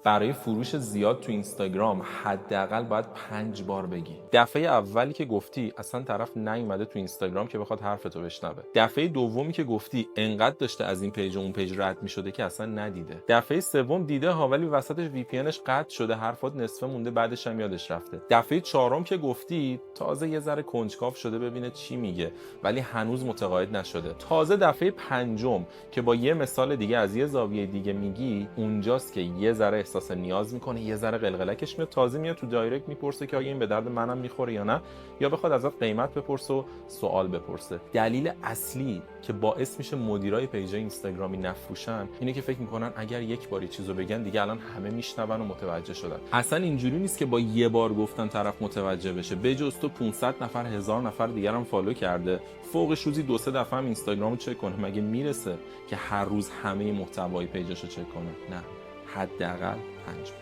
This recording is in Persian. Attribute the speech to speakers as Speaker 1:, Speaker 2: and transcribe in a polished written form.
Speaker 1: برای فروش زیاد تو اینستاگرام حداقل باید 5 بار بگی. دفعه اولی که گفتی اصلا طرف نیومده تو اینستاگرام که بخواد حرفتو بشنوه. دفعه دومی که گفتی انقدر داشته از این پیج و اون پیج رد میشده که اصلا ندیده. دفعه سوم دیده ها ولی وسطش وی پی انش قطع شده، حرفات نصفه مونده، بعدش هم یادش رفته. دفعه چهارم که گفتی تازه یه ذره کنجکاو شده ببینه چی میگه ولی هنوز متقاعد نشده. تازه دفعه پنجم که با یه مثال دیگه از یه زاویه دیگه میگی اونجاست که یه ذره احساس نیاز میکنه، یه ذره قلقلکش میاد، تازه میاد تو دایرکت میپرسه که آیا این به درد منم میخوره یا نه، یا بخواد ازت قیمت بپرسه و سوال بپرسه. دلیل اصلی که باعث میشه مدیرای پیجای اینستاگرامی نفروشن اینه که فکر میکنن اگر یک بار چیزو بگن دیگه الان همه میشنون و متوجه شدن. اصلا اینجوری نیست که با یه بار گفتن طرف متوجه بشه. بجز تو 500 نفر 1000 نفر دیگر هم فالو کرده، فوقش روزی 2-3 دفعه هم اینستاگرامو چک کنه. مگه میرسه که هر روز همه محتوای پیجاشو چک کنه؟ نه، حداقل 5 بار.